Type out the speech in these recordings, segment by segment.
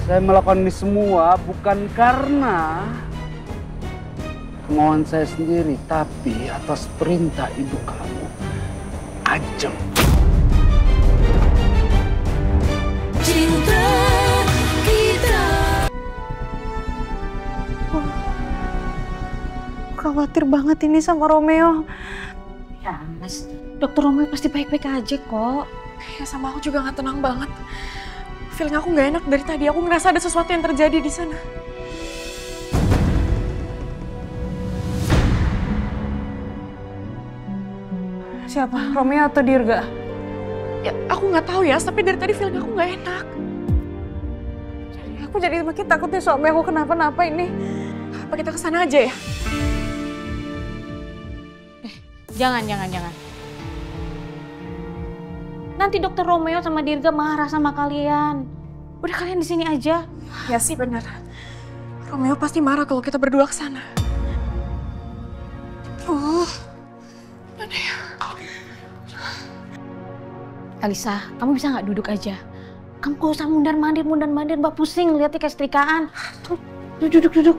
Saya melakukan ini semua bukan karena kemauan saya sendiri, tapi atas perintah ibu kamu, Ajeng. Cinta kita. Khawatir banget ini sama Romeo. Ya, Mas. Dokter Romeo pasti baik-baik aja kok. Ya sama aku juga nggak tenang banget. Feeling aku nggak enak dari tadi. Aku ngerasa ada sesuatu yang terjadi di sana. Siapa? Romeo atau Dirga? Ya aku nggak tahu ya. Tapi dari tadi feeling aku nggak enak. Aku jadi makin takutnya suami aku kenapa-napa ini. Apa kita kesana aja ya? Jangan. Nanti dokter Romeo sama Dirga marah sama kalian. Udah kalian di sini aja. Ya sih benar. Romeo pasti marah kalau kita berdua kesana. Mana ya? Alisa, kamu bisa nggak duduk aja? Kamu gak usah mundar-mandir, Mbak pusing lihatnya kayak setrikaan. Tuh, duduk.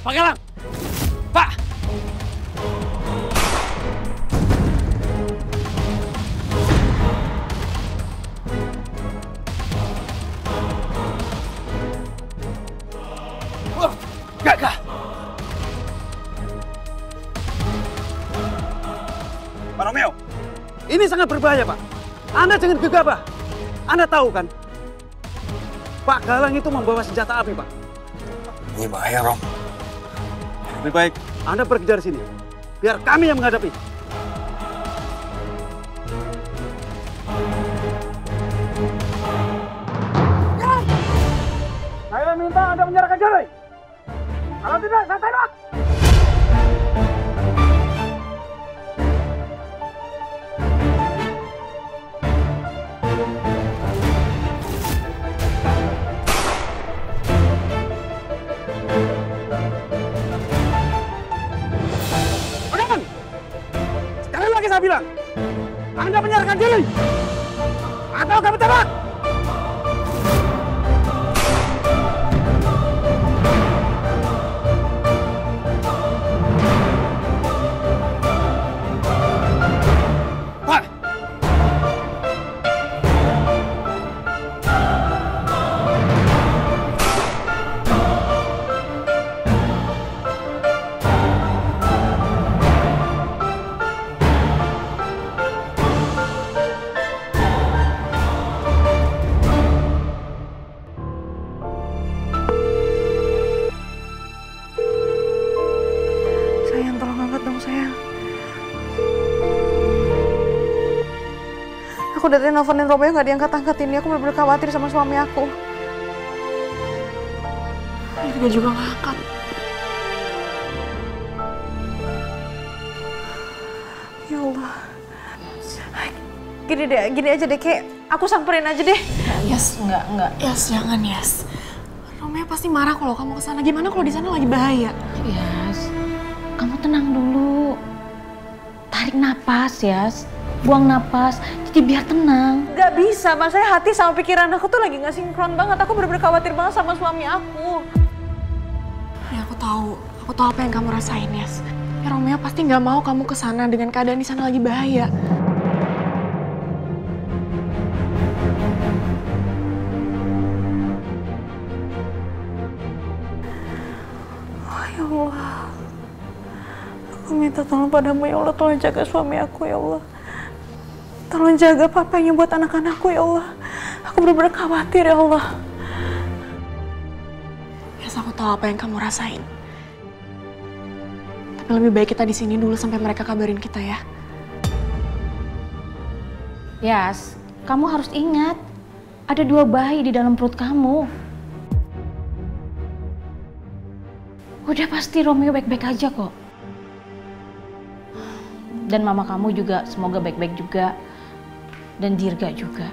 Pak Galang! Pak! Gak! Pak Romeo, ini sangat berbahaya, Pak. Anda jangan gegabah. Anda tahu kan, Pak Galang itu membawa senjata api, Pak. Ini bahaya, Rom. Lebih baik Anda pergi dari sini. Biar kami yang menghadapi. Saya minta Anda menyerahkan diri. Kalau tidak, saya tembak. Sekali lagi saya bilang, Anda menyerahkan diri. Atau kami tembak. Sayang, tolong angkat dong, sayang. Aku udah tadi nelfonin Romeo nggak diangkat-angkat ini. Aku bener-bener khawatir sama suami aku. Dia juga nggak angkat. Ya Allah. Gini aja deh, kayak aku samperin aja deh. Yes, enggak. Yes, jangan Yes. Romeo pasti marah kalau kamu kesana. Gimana kalau di sana lagi bahaya? Yes, kamu tenang dulu. Tarik napas, Yas. Buang napas, jadi biar tenang. Gak bisa, Mas. Saya hati sama pikiran aku tuh lagi gak sinkron banget. Aku bener-bener khawatir banget sama suami aku. Ya aku tahu apa yang kamu rasain, Yas. Ya Romeo pasti gak mau kamu kesana dengan keadaan di sana lagi bahaya. Oh ya Allah. Aku minta tolong padamu ya Allah, tolong jaga suami aku ya Allah. Tolong jaga papanya buat anak-anakku ya Allah. Aku benar-benar khawatir ya Allah. Ya, aku tahu apa yang kamu rasain. Tapi lebih baik kita di sini dulu sampai mereka kabarin kita ya. Yas, kamu harus ingat, ada 2 bayi di dalam perut kamu. Udah pasti Romeo baik-baik aja kok. Dan mama kamu juga semoga baik-baik juga. Dan Dirga juga.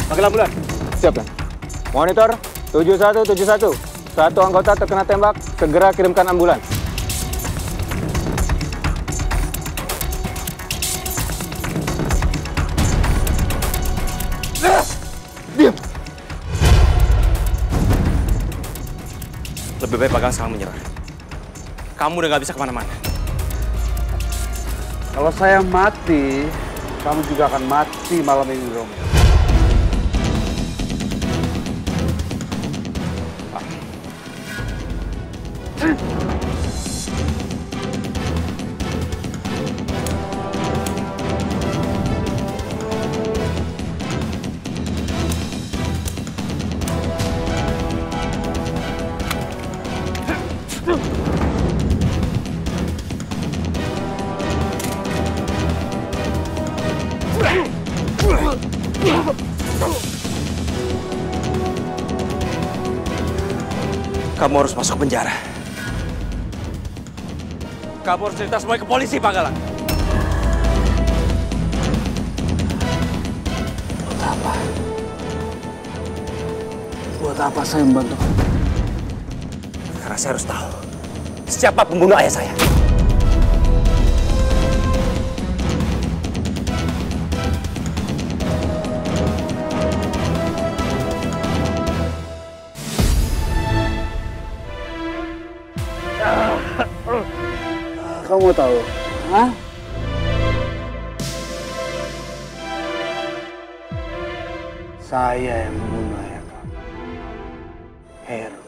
Panggil ambulan. Siap, Dan. Monitor 7171. Satu anggota terkena tembak, segera kirimkan ambulans. Diam. Lebih baik Pak sekarang menyerah. Kamu udah gak bisa kemana-mana. Kalau saya mati, kamu juga akan mati malam ini, Romeo. Kamu harus masuk penjara. Kamu harus cerita semuanya ke polisi, Pak Galang. Buat apa? Buat apa saya membantu kamu? Karena saya harus tahu siapa pembunuh ayah saya. Kamu tahu, hah? Saya yang membunuh ayah kamu, Heru.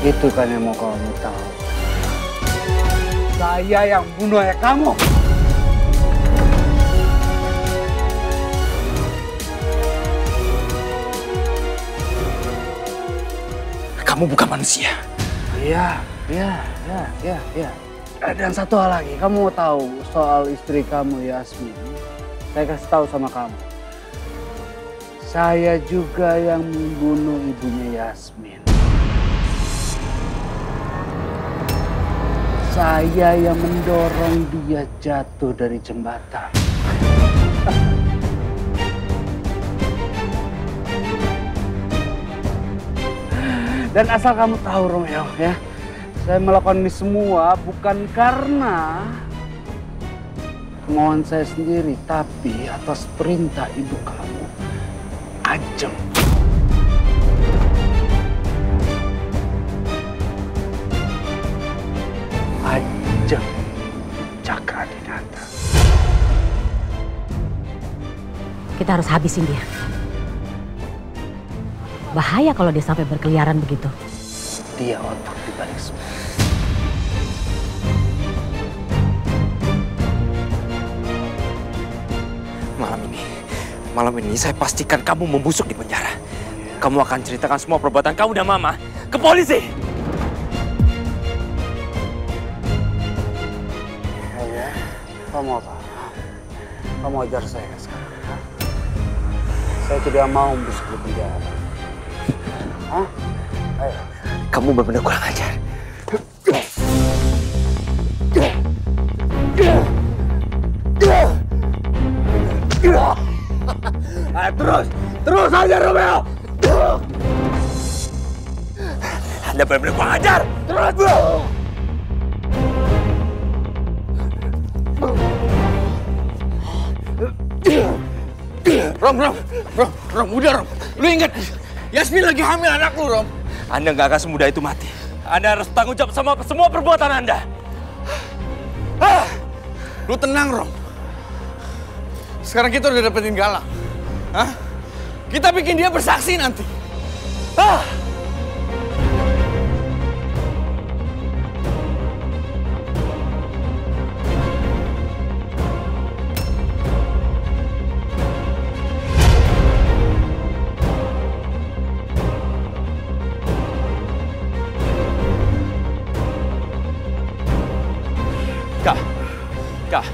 Itu kan yang mau kamu tahu. Saya yang bunuh ayah kamu. Kamu bukan manusia. Iya. Dan satu hal lagi, kamu mau tahu soal istri kamu, Yasmin? Saya kasih tahu sama kamu. Saya juga yang membunuh ibunya Yasmin. Saya yang mendorong dia jatuh dari jembatan. Dan asal kamu tahu, Romeo, ya, saya melakukan ini semua bukan karena kemauan saya sendiri, tapi atas perintah ibu kamu, Ajeng. Ajeng Cakradinata. Kita harus habisin dia. Bahaya kalau dia sampai berkeliaran begitu. Dia otak di balik semua. Malam ini saya pastikan kamu membusuk di penjara. Kamu akan ceritakan semua perbuatan kamu dan Mama ke polisi. Ya, kamu apa? Kamu ajar saya sekarang. Ha? Saya tidak mau membusuk di penjara. Hah? Ayo. Kamu benar-benar kurang ajar. Terus aja, Romeo. Anda benar-benar kurang ajar. Terus. Rom, udah Rom. Lu ingat, Yasmin lagi hamil anak lu, Rom. Anda nggak akan semudah itu mati. Anda harus tanggung jawab sama semua perbuatan Anda. Lu tenang, Rom. Sekarang kita udah dapetin Galang. Hah? Kita bikin dia bersaksi nanti. Kak.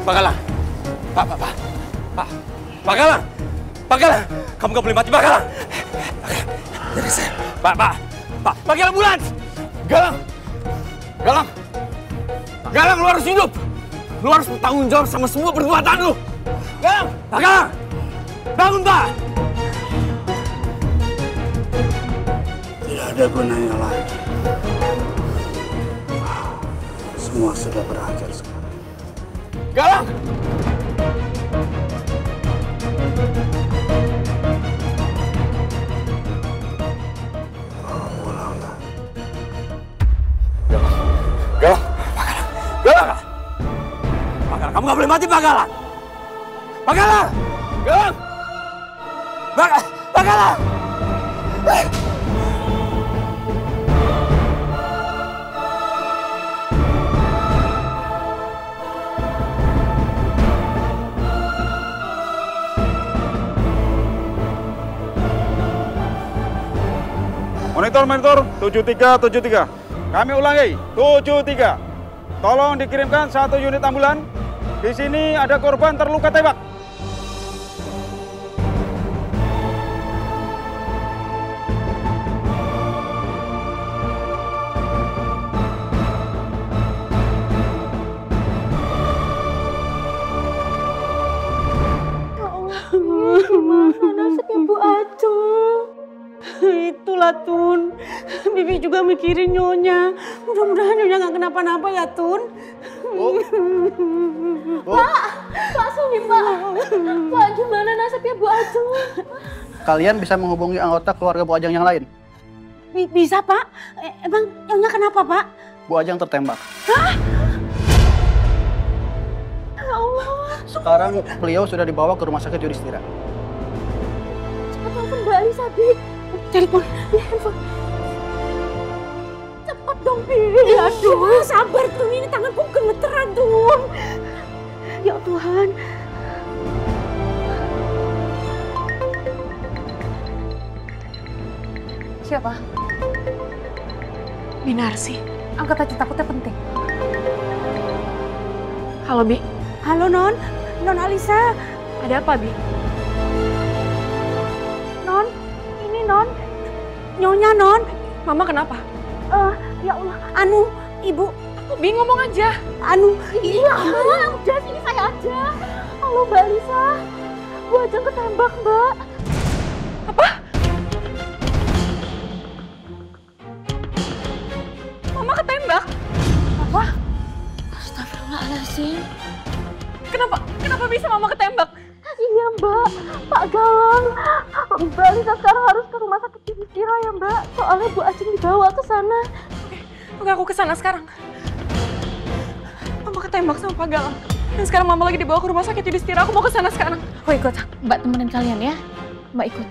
Pak Galang. Pak Galang. Pak Galang. Kamu gak boleh mati, Pak Galang. Jadi saya. Pak, panggil ambulans. Galang! Galang, lu harus hidup! Lu harus bertanggung jawab sama semua perbuatan lu! Galang! Pak Galang. Bangun, Pak. Tidak ada gunanya lagi. Semua sudah berakhir sekarang. Galang! Galang. Pak Galang, kamu gak boleh mati, Pak Galang. Pak Galang. Galang! Pak Galang. Monitor 7373. Kami ulangi, 73. Tolong dikirimkan 1 unit ambulan. Di sini ada korban terluka tembak. Nasibnya Bu Acung. Itulah Tun, Bibi juga mikirin Nyonya. Mudah-mudahan Nyonya nggak kenapa-napa ya Tun. Pak Sumi, Pak. Pak, gimana nasibnya Bu Acung? Kalian bisa menghubungi anggota keluarga Bu Ajeng yang lain. Bisa Pak? Emang Nyonya kenapa Pak? Bu Ajeng tertembak. Ya Allah. Sekarang beliau sudah dibawa ke rumah sakit Yudhistira. Cepat telepon Mbak Elizabeth. Telepon. Di handphone. Cepat dong, Bi. Aduh, sabar Tun, ini tanganku gemeteran Tun. Ya Tuhan. Siapa? Binarsi. Angkat aja, takutnya penting. Halo Bi. Halo Non Alisa. Ada apa Bi? Non, ini Non. Nyonya Non. Mama kenapa? Ya Allah, Ibu. Aku bingung ngomong aja. Iya. Udah, sini saya aja. Halo Mbak Lisa. Bu Ajeng ketembak, Mbak. Apa? Mama ketembak? Apa? Astagfirullahaladzim. Kenapa bisa Mama ketembak? Iya Mbak, Pak Galang. Mbak Lisa sekarang harus ke rumah sakit Yudhistira ya Mbak. Soalnya Bu Ajeng dibawa ke sana. Oke, aku kesana sekarang. Mama ketembak sama Pak Galang. Dan sekarang Mama lagi dibawa ke rumah sakit Yudhistira. Aku mau kesana sekarang. Aku ikut. Mbak temenin kalian ya. Mbak ikut.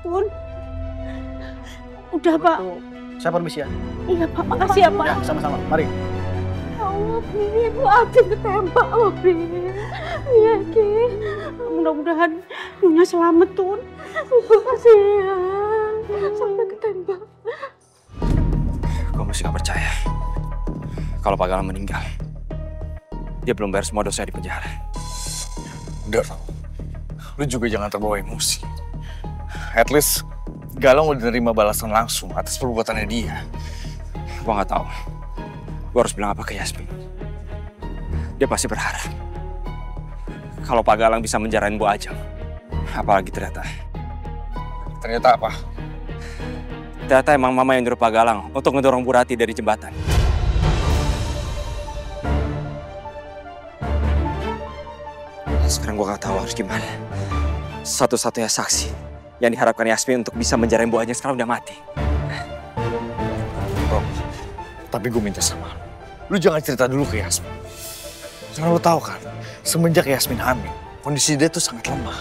Tun. Udah Pak. Saya permisi ya. Iya Pak, makasih ya Pak. Ya, sama-sama. Mari. Ya Allah, Bi. Bu Ajeng ketembak loh, Bi. Iya, Ki. Mudah-mudahan Nyonya selamat Tun. Ibu kasihan. Sampai ketembak. Gue masih gak percaya kalau Pak Galang meninggal. Dia belum bayar semua dosa di penjara. Udah, lu juga jangan terbawa emosi. At least Galang udah nerima balasan langsung atas perbuatannya dia. Gue gak tahu. Gue harus bilang apa ke Yasmin. Dia pasti berharap kalau Pak Galang bisa menjarain Bu Ajeng. Apalagi ternyata apa? Ternyata emang Mama yang nyuruh Pak Galang untuk ngedorong Bu Rati dari jembatan. Sekarang gue gak tahu harus gimana. Satu-satunya saksi yang diharapkan Yasmin untuk bisa menjarain Bu Ajeng sekarang udah mati. Bro, tapi gue minta sama lu. lu jangan cerita dulu ke Yasmin. Karena lu tahu kan, semenjak Yasmin hamil, kondisi dia tuh sangat lemah.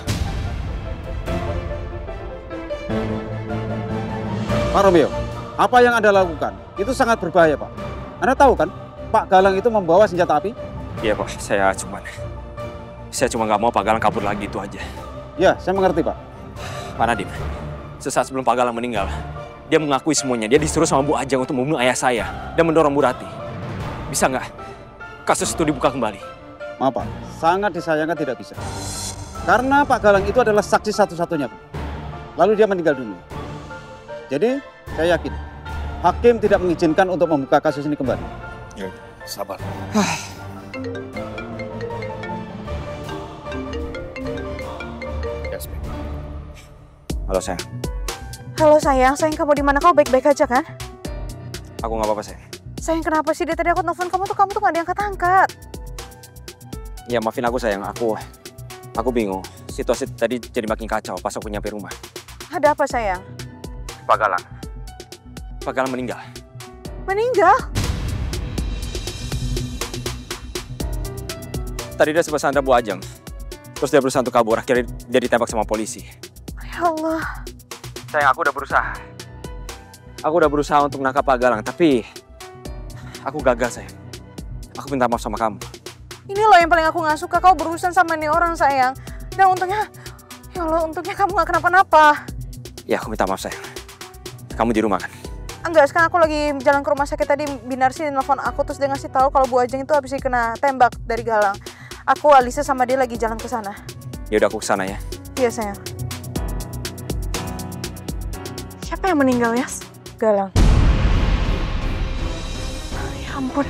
Pak Romeo, apa yang Anda lakukan itu sangat berbahaya, Pak. Anda tahu kan, Pak Galang itu membawa senjata api? Iya Pak, saya cuma nggak mau Pak Galang kabur lagi, itu aja. Ya, saya mengerti, Pak. Pak Nadiem, sesaat sebelum Pak Galang meninggal, dia mengakui semuanya. Dia disuruh sama Bu Ajeng untuk membunuh ayah saya dan mendorong Bu Rati. Bisa nggak kasus itu dibuka kembali? Maaf, Pak. Sangat disayangkan tidak bisa. Karena Pak Galang itu adalah saksi satu-satunya, Pak. Lalu dia meninggal dunia. Jadi, saya yakin hakim tidak mengizinkan untuk membuka kasus ini kembali. Ya, sabar. Yasmin. Halo sayang. Halo sayang, kamu di mana? Kau baik-baik aja kan? Aku nggak apa-apa sayang. Sayang, kenapa sih? Dari tadi aku telepon kamu tuh nggak diangkat-angkat. Ya maafin aku sayang, aku bingung. Situasi tadi jadi makin kacau pas aku nyampe rumah. Ada apa sayang? Pak Galang meninggal. Meninggal? Tadi dia sempat sandra Bu Ajeng. Terus dia berusaha untuk kabur, akhirnya dia ditembak sama polisi. Ya Allah. Sayang, aku udah berusaha untuk menangkap Pak Galang, tapi aku gagal sayang. Aku minta maaf sama kamu. Ini loh yang paling aku nggak suka, kau berurusan sama nih orang sayang. Dan untungnya, ya Allah, untungnya kamu nggak kenapa-napa. Ya aku minta maaf sayang. Kamu di rumah kan? Enggak, sekarang aku lagi jalan ke rumah sakit. Tadi Binarsi nelfon aku, terus dia ngasih tahu kalau Bu Ajeng itu habis kena tembak dari Galang. Aku, Alisa sama dia lagi jalan ke sana. Ya udah aku ke sana ya. Iya sayang. Siapa yang meninggal, Yas? Galang. Ya ampun.